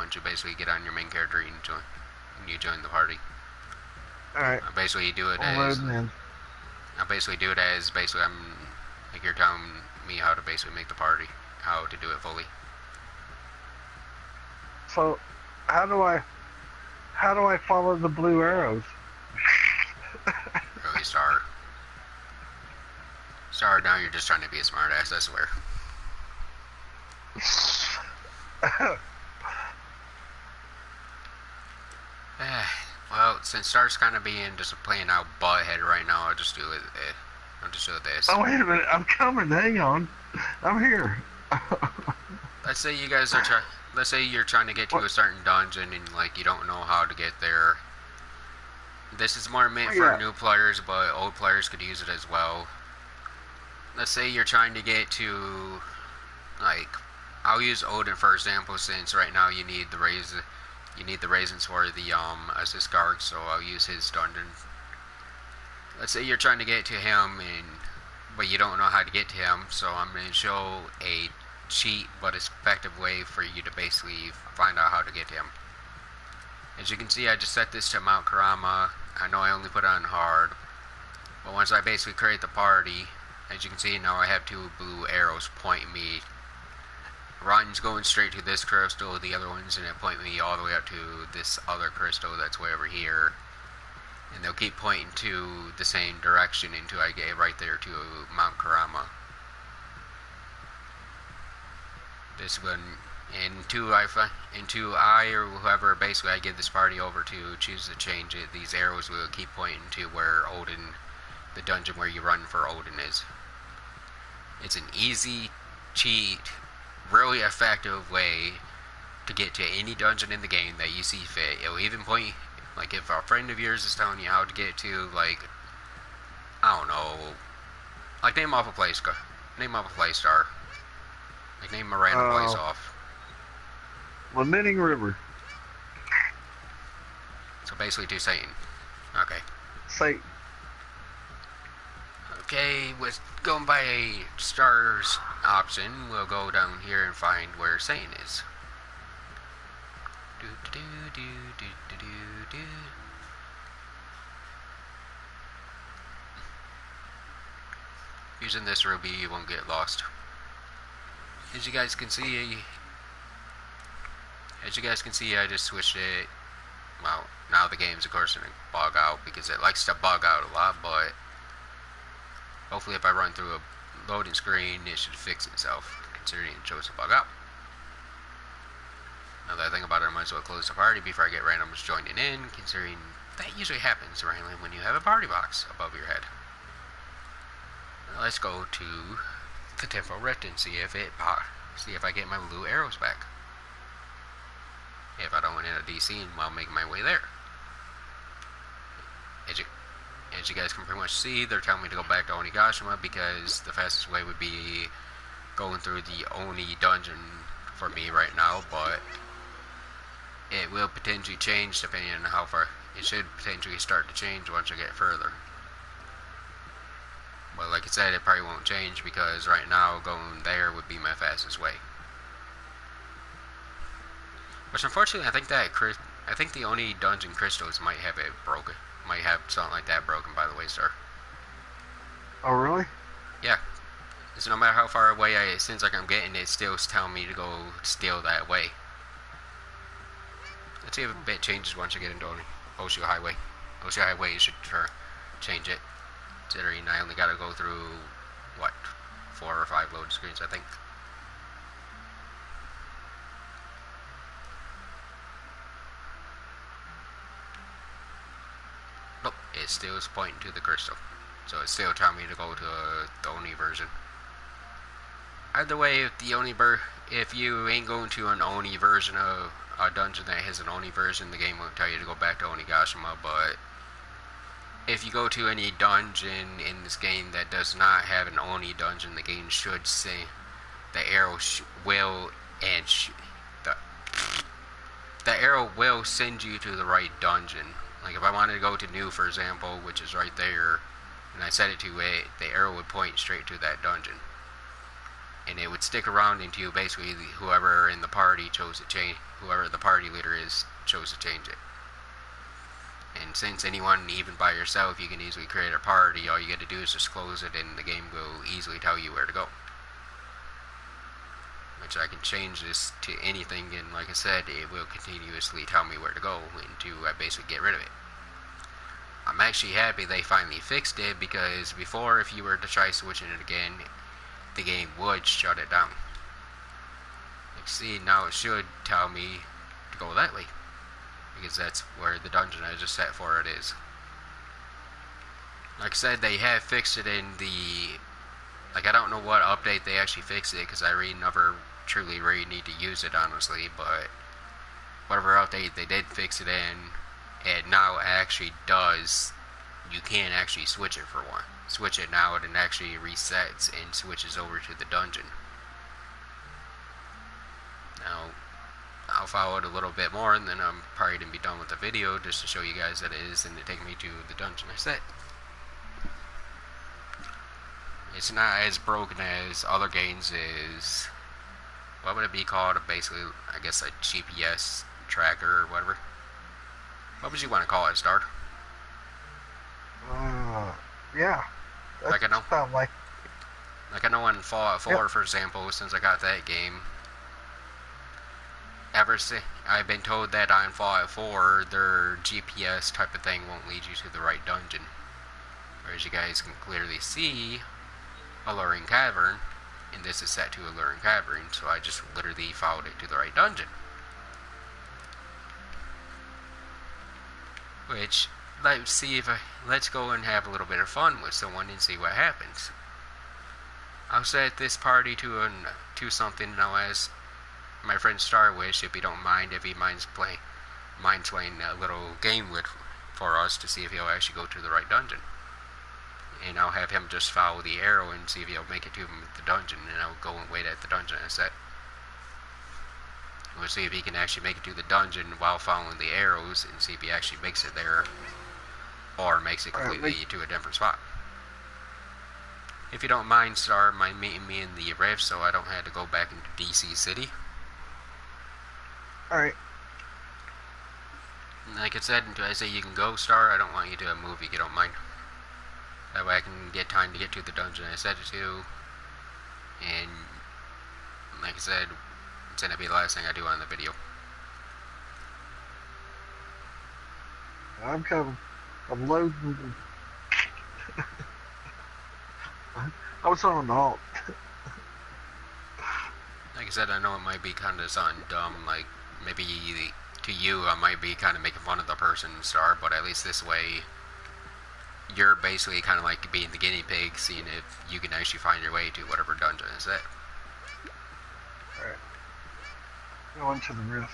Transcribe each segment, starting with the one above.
once you basically get on your main character and you join the party. Alright. I basically do it I'm as loading in. basically I'm like you're telling me how to basically make the party, how to do it fully. So, how do I follow the blue arrows? Really, Star. Now you're just trying to be a smartass. I swear. Well, since Star's kind of being just playing out butthead right now, I'll just do it. I'll just do this. Oh, wait a minute. I'm coming. Hang on. I'm here. Let's say you guys are let's say you're trying to get to What? a certain dungeon and like you don't know how to get there. This is more meant for new players, but old players could use it as well. Let's say you're trying to get to, like, I'll use Odin for example, since right now you need the raisins for the assist guard, so I'll use his dungeon. Let's say you're trying to get to him but you don't know how to get to him, so I'm going to show a cheat but effective way for you to basically find out how to get to him. As you can see, I just set this to Mount Karama. I know I only put it on hard, but once I basically create the party, as you can see now I have two blue arrows pointing me. One's going straight to this crystal, the other one's going to point me all the way up to this other crystal that's way over here. And they'll keep pointing to the same direction until I get right there to Mount Karama. This one, until I or whoever basically I give this party over to choose to change it, these arrows will keep pointing to where Odin, the dungeon where you run for Odin is. It's an easy, cheat, really effective way to get to any dungeon in the game that you see fit. It'll even point, like if a friend of yours is telling you how to get to, like, I don't know, like name off a place star. Like name a random place off. Lamenting River. So basically to Satan. Okay. Satan. Okay, with going by a stars option, we'll go down here and find where Satan is. Using this ruby, you won't get lost. As you guys can see, I just switched it. Well, now the game's of course gonna bug out because it likes to bug out a lot, but hopefully if I run through a loading screen, it should fix itself, considering it shows a bug out. Another thing about it, I might as well close the party before I get randoms joining in, considering that usually happens randomly when you have a party box above your head. Now let's go to the Temple Rift and see if I get my blue arrows back. If I don't win in a DC, while making my way there. As you guys can pretty much see, they're telling me to go back to Onigashima because the fastest way would be going through the Oni dungeon for me right now, but it will potentially change depending on how far. It should potentially start to change once I get further. But like I said, it probably won't change because right now going there would be my fastest way. Which unfortunately, I think the Oni dungeon crystals might have it broken. Might have something like that broken, by the way, sir. Oh, really? Yeah. So no matter how far away it seems like I'm getting, it's still telling me to go steal that way. Let's see if a bit changes once you get into Oshu Highway. Oshu Highway should change it. Considering I only gotta go through, what, 4 or 5 load screens, I think. Nope, it still is pointing to the crystal. So it's still telling me to go to the Oni version. Either way, if you ain't going to an Oni version of a dungeon that has an Oni version, the game won't tell you to go back to Onigashima, but if you go to any dungeon in this game that does not have an Oni dungeon, the game should say the arrow the arrow will send you to the right dungeon. Like if I wanted to go to New, for example, which is right there, and I set it to it, the arrow would point straight to that dungeon. and it would stick around until basically whoever in the party chose to change, whoever the party leader is, chose to change it. And since anyone, even by yourself, you can easily create a party, all you got to do is just close it and the game will easily tell you where to go. Which I can change this to anything, and like I said, it will continuously tell me where to go until I basically get rid of it. I'm actually happy they finally fixed it, because before, if you were to try switching it again, the game would shut it down. Like, see, now it should tell me to go that way, because that's where the dungeon I just set for it is. Like I said, they have fixed it in the... Like, I don't know what update they actually fixed it, because I never truly really need to use it, honestly, but whatever update they did fix it in, it now actually does... You can actually switch it for one. Switch it now, and it actually resets and switches over to the dungeon. Now, I'll follow it a little bit more, and then I'm probably going to be done with the video, just to show you guys that it is, and to take me to the dungeon I set. It's not as broken as other games is... What would it be called? Basically, I guess a GPS tracker or whatever. What would you want to call it, Star? Yeah. Like I know. Like I know in Fallout 4, for example, since I got that game, I've been told that on Fallout 4, their GPS type of thing won't lead you to the right dungeon. Whereas you guys can clearly see Alluring Cavern, and this is set to Alluring Cavern, so I just literally followed it to the right dungeon. Which, let's go and have a little bit of fun with someone and see what happens. I'll set this party to something, and I'll ask my friend Starwish if he minds playing a little game for us to see if he'll actually go to the right dungeon. And I'll have him just follow the arrow and see if he'll make it to the dungeon, and I'll go and wait at the dungeon I set. We'll see if he can actually make it to the dungeon while following the arrows, and see if he actually makes it there, or makes it completely to a different spot. If you don't mind, Star, mind meeting me in the rift so I don't have to go back into DC City. Alright. Like I said, until I say you can go, Star, I don't want you to move if you don't mind. That way I can get time to get to the dungeon I set it to. And, like I said, it's going to be the last thing I do on the video. I'm coming. I'm loading. I was on an alt. Like I said, I know it might be kind of something dumb, like maybe to you I might be kind of making fun of the person, Star, but at least this way you're basically kind of like being the guinea pig, seeing if you can actually find your way to whatever dungeon is that. Alright. Go into the rift.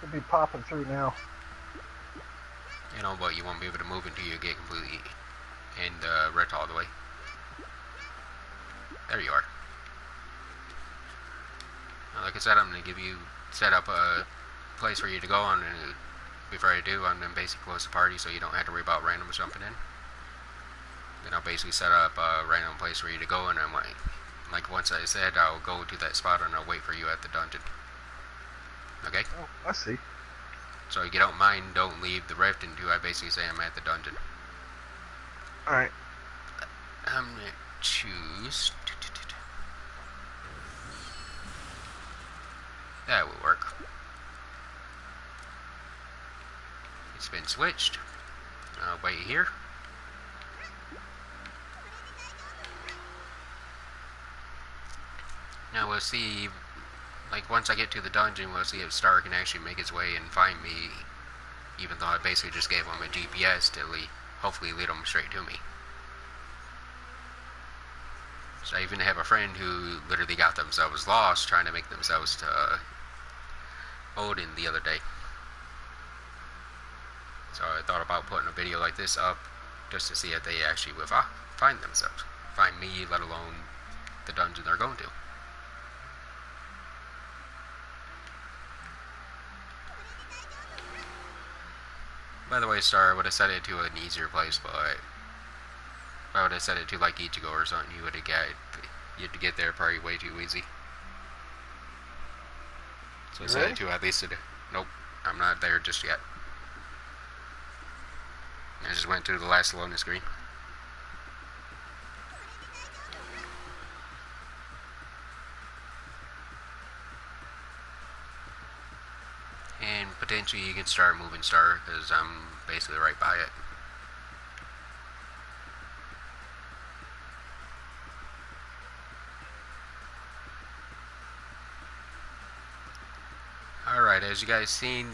Should be popping through now. You know, but you won't be able to move until you get completely in rift all the way. There you are. Now, like I said, I'm going to set up a place for you to go on, and before I do, I'm going to basically close the party so you don't have to worry about randoms jumping in. Then I'll basically set up a random place for you to go, and I'm like once I said, I'll go to that spot and I'll wait for you at the dungeon. Okay? Oh, I see. So if you don't mind, don't leave the rift until I basically say I'm at the dungeon. Alright. I'm going to choose... That will work. It's been switched. I'll wait here. Now we'll see, like once I get to the dungeon, we'll see if Star can actually make his way and find me, even though I basically just gave him a GPS to hopefully lead him straight to me. So I even have a friend who literally got themselves lost trying to make themselves to Odin the other day. So I thought about putting a video like this up just to see if they actually will find themselves. Find me, let alone the dungeon they're going to. By the way, Star, I would have set it to an easier place, but if I would have set it to like Ichigo or something, you'd get there probably way too easy. So You set it ready? to at least nope, I'm not there just yet. I just went through the last loading screen. And potentially you can start moving Star, because I'm basically right by it. Alright, as you guys seen,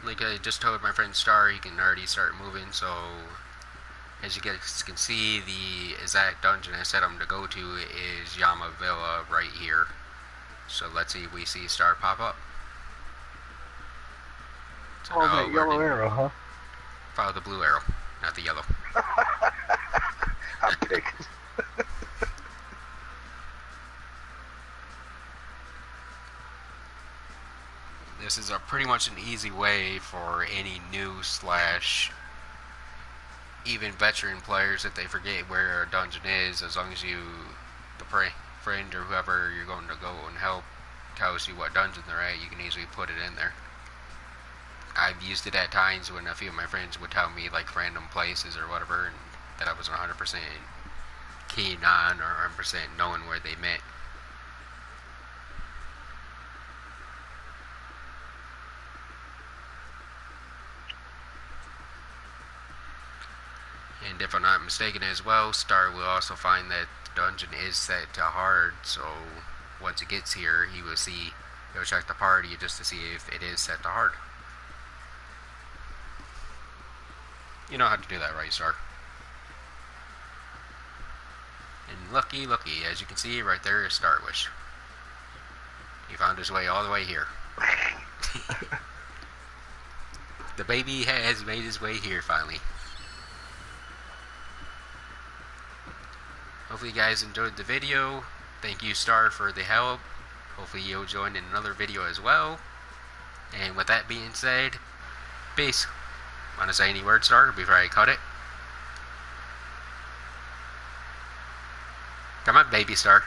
like I just told my friend Star, he can already start moving, so as you guys can see, the exact dungeon I set him to go to is Yama Villa right here. So let's see if we see Star pop up. So Oh, no, that yellow arrow, huh? follow the blue arrow, not the yellow. I'm picking. This is pretty much an easy way for any new slash even veteran players, if they forget where a dungeon is, as long as the friend or whoever you're going to go and help tells you what dungeon they're at, you can easily put it in there. I've used it at times when a few of my friends would tell me like random places or whatever, and that I wasn't 100% keen on or 100% knowing where they met. And if I'm not mistaken as well, Star will also find that the dungeon is set to hard, so once it gets here, he'll check the party just to see if it is set to hard. You know how to do that, right, Star? And looky, as you can see right there is Starwish. He found his way all the way here. The baby has made his way here finally. Hopefully you guys enjoyed the video. Thank you, Star, for the help. Hopefully you'll join in another video as well. And with that being said, peace. Want to say any words, Star, before I cut it? Come on, baby Star.